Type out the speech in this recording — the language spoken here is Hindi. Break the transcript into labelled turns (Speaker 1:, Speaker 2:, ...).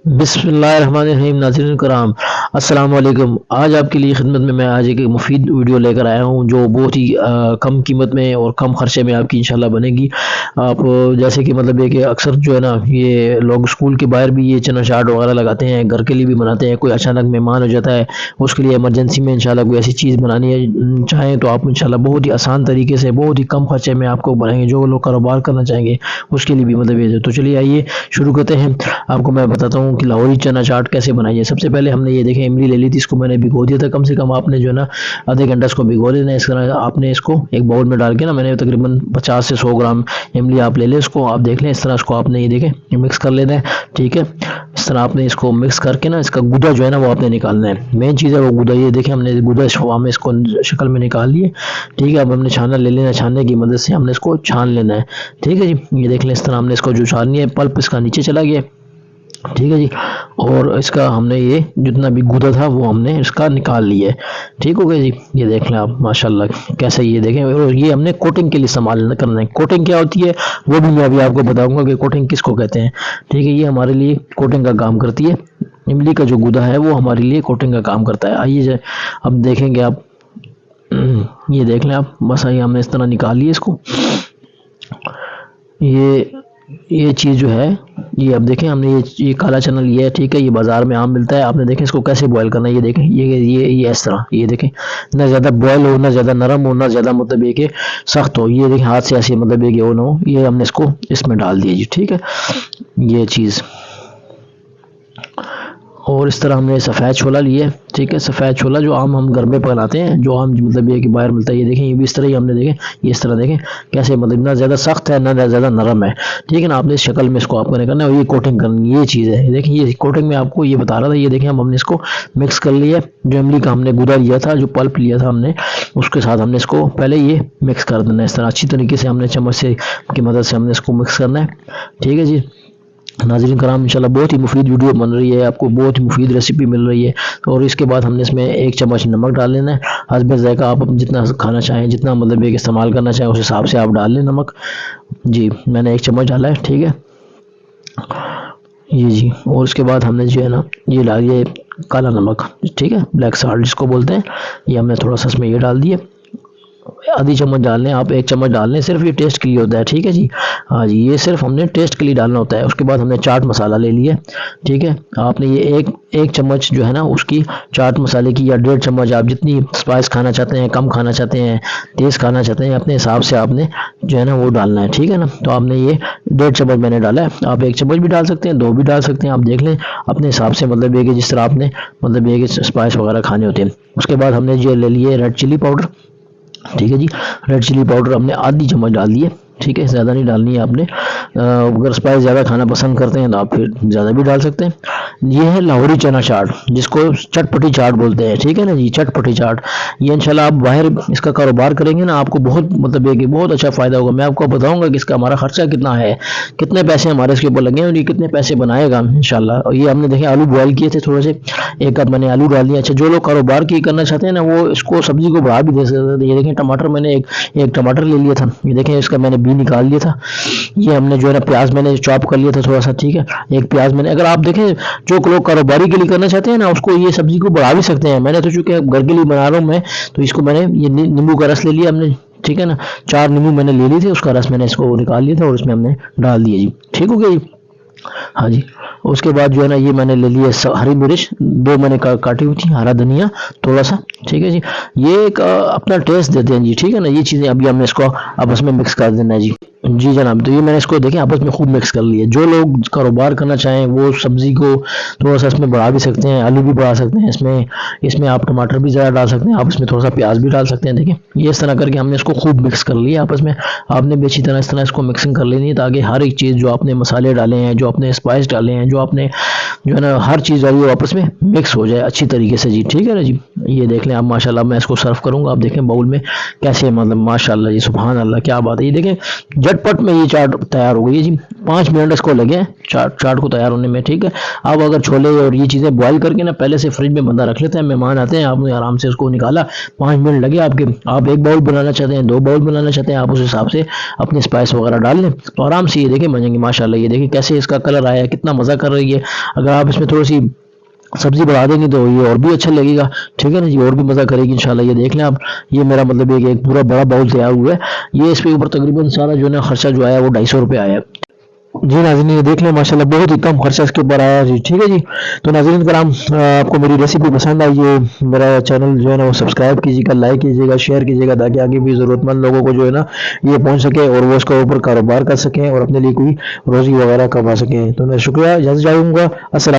Speaker 1: बिस्मिल्लाहिर्रहमानिर्रहीम। नाज़रीन कराम, अस्सलाम वालेकुम। आज आपके लिए खिदमत में मैं आज एक मुफीद वीडियो लेकर आया हूँ जो बहुत ही कम कीमत में और कम खर्चे में आपकी इंशाल्लाह बनेगी। आप जैसे कि मतलब है कि अक्सर जो है ना, ये लोग स्कूल के बाहर भी ये चना चाट वगैरह लगाते हैं, घर के लिए भी बनाते हैं। कोई अचानक मेहमान हो जाता है, उसके लिए इमरजेंसी में इंशाल्लाह कोई ऐसी चीज़ बनानी है चाहें तो आप इंशाल्लाह बहुत ही आसान तरीके से बहुत ही कम खर्चे में आपको बनाएंगे। जो लोग कारोबार करना चाहेंगे उसके लिए भी मतलब ये। तो चलिए आइए शुरू करते हैं। आपको मैं बताता हूँ कि लाहौरी चना चाट कैसे बनाई है। सबसे पहले हमने ये देखें इमली ले ली थी, इसको मैंने भिगो दिया था। कम से कम आपने जो है ना आधे घंटा इसको भिगो लेना है। इस तरह आपने इसको एक बाउल में डाल के ना, मैंने तकरीबन 50 से 100 ग्राम इमली आप ले लें। इसको आप देख लें, इस तरह इसको आपने ये देखें मिक्स कर लेना है। ठीक है, इस तरह आपने इसको मिक्स करके ना इसका गुदा जो है ना वो आपने निकालना है। मेन चीज़ है वो गुदा। ये देखें हमने गुदा हमें इसको शक्ल में निकाल लिए। ठीक है, अब हमने छाना ले लेना है। छानने की मदद से हमने इसको छान लेना है। ठीक है जी, ये देख लें इस तरह हमने इसको जो छाननी है, पल्प इसका नीचे चला गया। ठीक है जी, और इसका हमने ये जितना भी गुदा था वो हमने इसका निकाल लिया है। ठीक हो गया जी, ये देख लें आप माशाल्लाह कैसे। ये देखें, और ये हमने कोटिंग के लिए इस्तेमाल करना है। कोटिंग क्या होती है वो भी मैं अभी आपको बताऊंगा कि कोटिंग किसको कहते हैं। ठीक है, ये हमारे लिए कोटिंग का काम करती है। इमली का जो गुदा है वो हमारे लिए कोटिंग का काम करता है। आइए अब देखेंगे आप, ये देख लें आप, बस आइए हमने इस तरह निकाल लिया इसको। ये चीज़ जो है, ये अब देखें हमने ये काला चना लिया है। ठीक है, ये बाज़ार में आम मिलता है। आपने देखें इसको कैसे बॉयल करना है। ये देखें, ये इस तरह, ये देखें ना ज़्यादा बॉयल हो, ना ज़्यादा नरम हो, ना ज़्यादा मतलब ये कि सख्त हो। ये देखें हाथ से ऐसे मतलब ये कि वो ना हो। ये हमने इसको इसमें डाल दिया जी। ठीक है, ये चीज़। और इस तरह हमने सफ़ेद छोला लिया है। ठीक है, सफ़ेद छोला जो आम हम घर में बनाते हैं, जो आम मतलब ये कि बाहर मिलता है। ये देखें, ये भी इस तरह ही हमने देखें, ये इस तरह देखें कैसे मतलब ना ज़्यादा सख्त है ना ज़्यादा नरम है। ठीक है ना, आपने इस शक्ल में इसको आपको करना है और ये कोटिंग करनी, ये चीज़ है। देखें, ये कोटिंग में आपको ये बता रहा था। ये देखें, हमने इसको मिक्स कर लिया। जो इमली का हमने गुदा लिया था, जो पल्प लिया था हमने, उसके साथ हमने इसको पहले ये मिक्स कर देना है। इस तरह अच्छी तरीके से हमने चम्मच से की मदद से हमने इसको मिक्स करना है। ठीक है जी, नाज़रीन कराम, इंशाल्लाह बहुत ही मुफीद वीडियो बन रही है, आपको बहुत ही मुफीद रेसिपी मिल रही है। और इसके बाद हमने इसमें 1 चम्मच नमक डाल लेना है। हस्बे ज़ायक़ा, आप जितना खाना चाहें, जितना मतलब एक इस्तेमाल करना चाहें उस हिसाब से आप डाल लें नमक। जी, मैंने 1 चम्मच डाला है। ठीक है, ये जी। और उसके बाद हमने जो है ना ये डाल दिया काला नमक। ठीक है, ब्लैक साल्ट जिसको बोलते हैं, ये हमने थोड़ा सा इसमें ये डाल दिए। आधी चम्मच डाल लें आप, 1 चम्मच डाल लें, सिर्फ ये टेस्ट के लिए होता है। ठीक है जी, हाँ जी, ये सिर्फ हमने टेस्ट के लिए डालना होता है। उसके बाद हमने चाट मसाला ले लिया। ठीक है, आपने ये एक चम्मच जो है ना उसकी चाट मसाले की, या 1.5 चम्मच, आप जितनी स्पाइस खाना चाहते हैं, कम खाना चाहते हैं, तेज़ खाना चाहते हैं, अपने हिसाब से आपने जो है ना वो डालना है। ठीक है ना, तो आपने ये 1.5 चम्मच मैंने डाला है। आप 1 चम्मच भी डाल सकते हैं, 2 भी डाल सकते हैं, आप देख लें अपने हिसाब से। मतलब ये कि जिस तरह आपने मतलब ये कि स्पाइस वगैरह खाने होते हैं। उसके बाद हमने ये ले लिए रेड चिली पाउडर। ठीक है जी, रेड चिली पाउडर हमने आधी चम्मच डाल दी है। ठीक है, ज़्यादा नहीं डालनी है आपने। अगर स्पाइस ज़्यादा खाना पसंद करते हैं तो आप फिर ज़्यादा भी डाल सकते हैं। ये है लाहौरी चना चाट, जिसको चटपटी चाट बोलते हैं। ठीक है ना जी, चटपटी चाट। ये इंशाल्लाह आप बाहर इसका कारोबार करेंगे ना, आपको बहुत मतलब ये कि बहुत अच्छा फ़ायदा होगा। मैं आपको बताऊंगा कि इसका हमारा खर्चा कितना है, कितने पैसे हमारे इसके ऊपर लगे हैं और ये कितने पैसे बनाएगा इंशाल्लाह। और ये हमने देखे आलू बॉयल किए थे थोड़े से, 1 कप मैंने आलू डाल दिया। अच्छा, जो लोग कारोबार की करना चाहते हैं ना वो इसको सब्जी को बढ़ा भी दे सकते हैं। ये देखें टमाटर, मैंने एक टमाटर ले लिया था। ये देखें, इसका मैंने बी निकाल लिया था। ये हमने जो है ना प्याज मैंने चॉप कर लिया था थोड़ा सा। ठीक है, 1 प्याज मैंने, अगर आप देखें जो लोग कारोबारी के लिए करना चाहते हैं ना उसको ये सब्जी को बढ़ा भी सकते हैं। मैंने तो चूंकि घर के लिए बना रहा हूँ मैं, तो इसको मैंने ये नींबू का रस ले लिया हमने। ठीक है ना, 4 नींबू मैंने ले लिए थे, उसका रस मैंने इसको निकाल लिया था और इसमें हमने डाल दिया जी। ठीक हो गया जी, हाँ जी। उसके बाद जो है ना ये मैंने ले लिया हरी मिर्च 2 मैंने काटी हुई थी, हरा धनिया थोड़ा सा। ठीक है जी, ये एक अपना टेस्ट देते हैं जी। ठीक है ना, ये चीज़ें अभी हमने इसको आपस में मिक्स कर देना है जी। जी जनाब, तो ये मैंने इसको देखें आपस में खूब मिक्स कर लिया। जो लोग कारोबार करना चाहें वो सब्जी को थोड़ा सा इसमें बढ़ा भी सकते हैं, आलू भी बढ़ा सकते हैं इसमें आप टमाटर भी ज़्यादा डाल सकते हैं, आप इसमें थोड़ा सा प्याज भी डाल सकते हैं। देखें, ये इस तरह करके हमने इसको खूब मिक्स कर लिया आपस में। आपने भी अच्छी तरह इस तरह इसको मिक्सिंग कर लेनी है, ताकि हर एक चीज़ जो आपने मसाले डाले हैं, जो आपने स्पाइस डाले हैं, जो आपने जो है ना हर चीज़ डाली है आपस में मिक्स हो जाए अच्छी तरीके से जी। ठीक है ना जी, ये देख लें आप माशाल्लाह। मैं इसको सर्व करूँगा, आप देखें बाउल में कैसे मतलब माशाल्लाह जी, सुभान अल्लाह, क्या बात है। ये देखें झटपट में ये चाट तैयार हो गई है जी। 5 मिनट इसको लगे चाट को तैयार होने में। ठीक है, आप अगर छोले और ये चीज़ें बॉयल करके ना पहले से फ्रिज में बंदा रख लेते हैं, मेहमान आते हैं, आपने आराम से उसको निकाला, 5 मिनट लगे आपके। आप 1 बाउल बनाना चाहते हैं, 2 बाउल बनाना चाहते हैं, आप उस हिसाब से अपने स्पाइस वगैरह डाल लें तो आराम से ये देखें बनेंगे माशाल्लाह। ये देखें कैसे इसका कलर आया है, कितना मज़ा कर रही है। अगर आप इसमें थोड़ी सी सब्जी बढ़ा देंगे तो ये और भी अच्छा लगेगा, ठीक है ना जी, और भी मज़ा करेगी इंशाल्लाह। ये देख लें आप, ये मेरा मतलब एक पूरा बड़ा बाउल तैयार हुआ है। ये इसके ऊपर तकरीबन सारा जो है ना खर्चा जो आया वो 250 रुपये आया है। जी नाज़रीन, ये देख लें माशाल्लाह बहुत ही कम खर्चा इसके ऊपर आया जी, ठीक है जी। तो नाज़रीन कराम, आपको मेरी रेसिपी पसंद आई है, मेरा चैनल जो है ना वो सब्सक्राइब कीजिएगा, लाइक कीजिएगा, शेयर कीजिएगा, ताकि आगे भी ज़रूरतमंद लोगों को जो है ना ये पहुंच सके और वो उसके ऊपर कारोबार कर सकें और अपने लिए कोई रोज़ी वगैरह कमा सकें। तो मैं शुक्रिया, इजाज़त चाहूँगा। अस्सलाम।